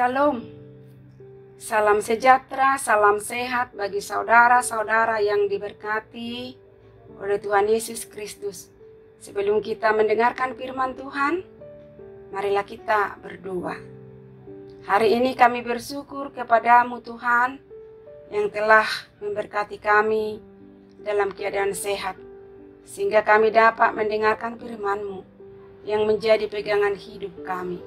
Salam, salam sejahtera, salam sehat bagi saudara-saudara yang diberkati oleh Tuhan Yesus Kristus. Sebelum kita mendengarkan firman Tuhan, marilah kita berdoa. Hari ini kami bersyukur kepadamu Tuhan yang telah memberkati kami dalam keadaan sehat, sehingga kami dapat mendengarkan firman-Mu yang menjadi pegangan hidup kami.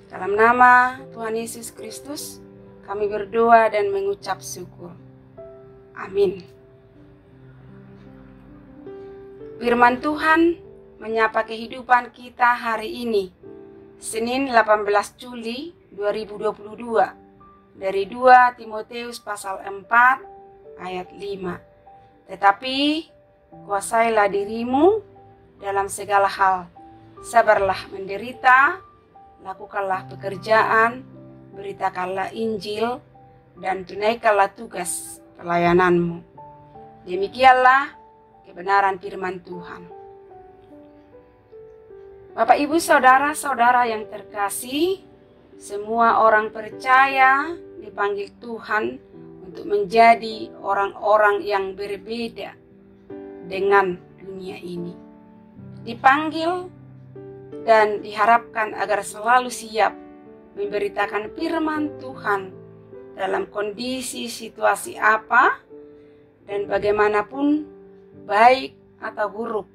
Dalam nama Tuhan Yesus Kristus, kami berdoa dan mengucap syukur. Amin. Firman Tuhan menyapa kehidupan kita hari ini, Senin 18 Juli 2022, dari 2 Timotius pasal 4 ayat 5. Tetapi kuasailah dirimu dalam segala hal, sabarlah menderita, lakukanlah pekerjaan, beritakanlah Injil, dan tunaikanlah tugas pelayananmu. Demikianlah kebenaran firman Tuhan. Bapak, Ibu, saudara-saudara yang terkasih, semua orang percaya dipanggil Tuhan untuk menjadi orang-orang yang berbeda dengan dunia ini. Dipanggil dan diharapkan agar selalu siap memberitakan firman Tuhan dalam kondisi situasi apa dan bagaimanapun, baik atau buruk,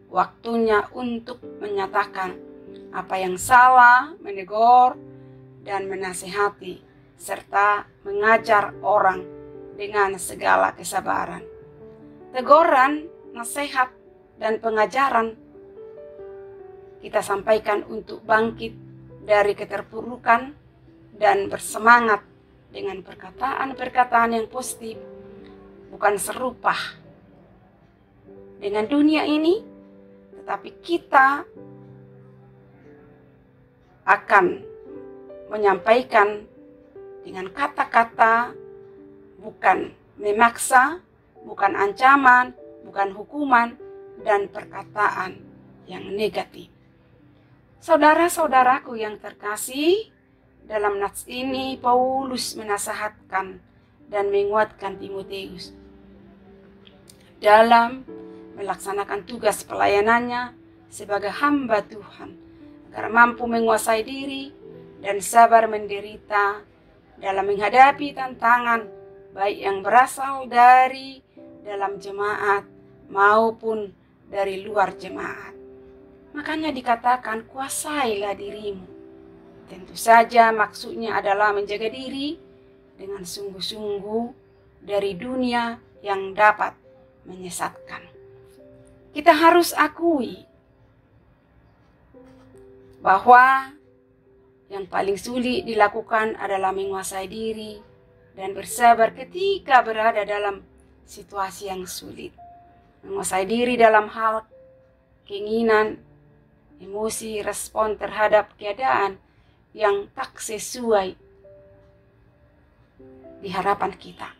waktunya untuk menyatakan apa yang salah, menegur dan menasihati, serta mengajar orang dengan segala kesabaran. Teguran, nasihat, dan pengajaran kita sampaikan untuk bangkit dari keterpurukan dan bersemangat dengan perkataan-perkataan yang positif, bukan serupa dengan dunia ini, tetapi kita akan menyampaikan dengan kata-kata, bukan memaksa, bukan ancaman, bukan hukuman, dan perkataan yang negatif. Saudara-saudaraku yang terkasih, dalam nats ini Paulus menasihatkan dan menguatkan Timotius dalam melaksanakan tugas pelayanannya sebagai hamba Tuhan, agar mampu menguasai diri dan sabar menderita dalam menghadapi tantangan baik yang berasal dari dalam jemaat maupun dari luar jemaat. Makanya dikatakan kuasailah dirimu. Tentu saja maksudnya adalah menjaga diri dengan sungguh-sungguh dari dunia yang dapat menyesatkan. Kita harus akui bahwa yang paling sulit dilakukan adalah menguasai diri dan bersabar ketika berada dalam situasi yang sulit. Menguasai diri dalam hal keinginan, emosi, respon terhadap keadaan yang tak sesuai di harapan kita.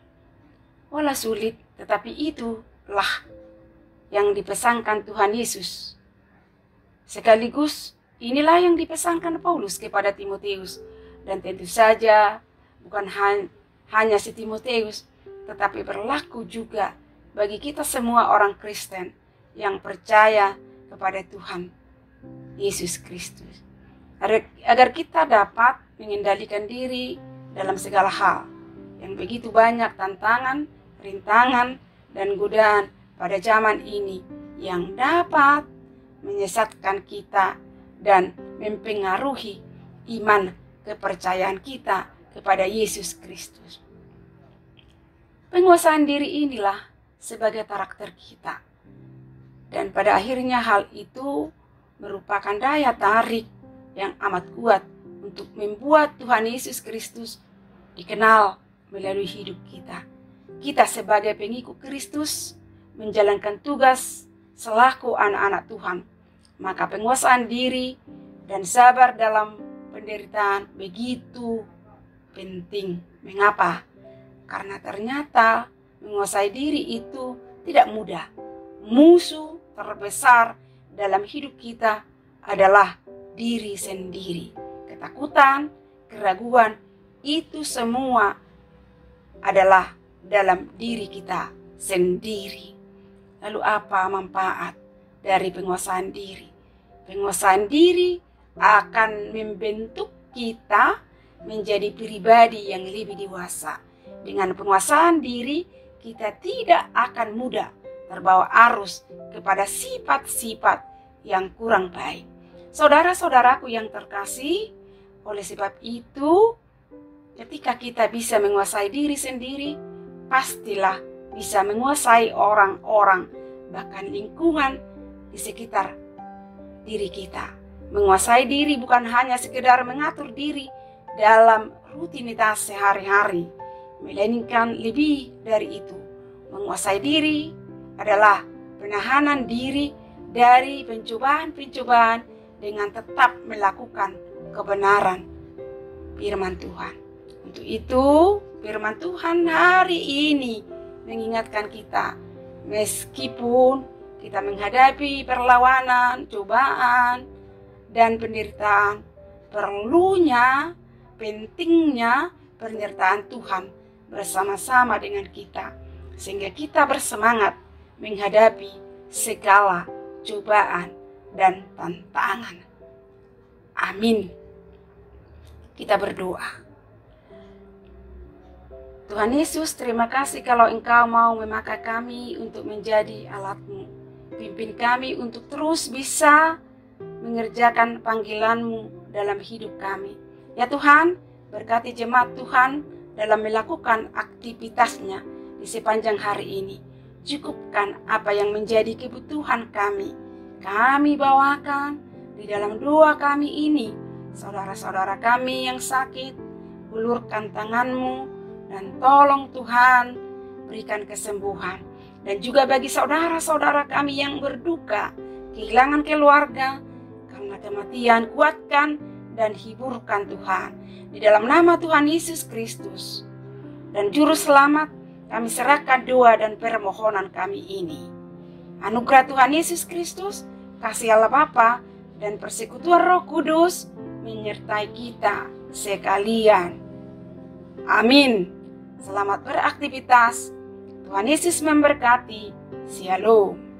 Walau sulit, tetapi itulah yang dipesankan Tuhan Yesus. Sekaligus inilah yang dipesankan Paulus kepada Timotius. Dan tentu saja bukan hanya si Timotius, tetapi berlaku juga bagi kita semua orang Kristen yang percaya kepada Tuhan Yesus Kristus, agar kita dapat mengendalikan diri dalam segala hal yang begitu banyak tantangan, rintangan, dan godaan pada zaman ini yang dapat menyesatkan kita dan mempengaruhi iman kepercayaan kita kepada Yesus Kristus. Penguasaan diri inilah sebagai karakter kita, dan pada akhirnya hal itu merupakan daya tarik yang amat kuat untuk membuat Tuhan Yesus Kristus dikenal melalui hidup kita. Kita sebagai pengikut Kristus menjalankan tugas selaku anak-anak Tuhan. Maka penguasaan diri dan sabar dalam penderitaan begitu penting. Mengapa? Karena ternyata menguasai diri itu tidak mudah. Musuh terbesar dalam hidup kita adalah diri sendiri. Ketakutan, keraguan, itu semua adalah dalam diri kita sendiri. Lalu apa manfaat dari penguasaan diri? Penguasaan diri akan membentuk kita menjadi pribadi yang lebih dewasa. Dengan penguasaan diri, kita tidak akan mudah terbawa arus kepada sifat-sifat yang kurang baik. Saudara-saudaraku yang terkasih, oleh sebab itu, ketika kita bisa menguasai diri sendiri, pastilah bisa menguasai orang-orang, bahkan lingkungan di sekitar diri kita. Menguasai diri bukan hanya sekedar mengatur diri dalam rutinitas sehari-hari, melainkan lebih dari itu. Menguasai diri adalah penahanan diri dari pencobaan-pencobaan dengan tetap melakukan kebenaran firman Tuhan. Untuk itu, firman Tuhan hari ini mengingatkan kita, meskipun kita menghadapi perlawanan, cobaan, dan penderitaan, pentingnya penyertaan Tuhan bersama-sama dengan kita, sehingga kita bersemangat menghadapi segala cobaan dan tantangan. Amin. Kita berdoa. Tuhan Yesus, terima kasih kalau Engkau mau memakai kami untuk menjadi alat-Mu. Pimpin kami untuk terus bisa mengerjakan panggilan-Mu dalam hidup kami. Ya Tuhan, berkati jemaat Tuhan dalam melakukan aktivitasnya di sepanjang hari ini. Cukupkan apa yang menjadi kebutuhan kami. Kami bawakan di dalam doa kami ini. Saudara-saudara kami yang sakit, ulurkan tangan-Mu dan tolong Tuhan berikan kesembuhan. Dan juga bagi saudara-saudara kami yang berduka, kehilangan keluarga karena kematian, kuatkan dan hiburkan Tuhan. Di dalam nama Tuhan Yesus Kristus dan Juru Selamat, kami serahkan doa dan permohonan kami ini. Anugerah Tuhan Yesus Kristus, kasih Allah Bapa, dan persekutuan Roh Kudus menyertai kita sekalian. Amin. Selamat beraktivitas. Tuhan Yesus memberkati. Shalom.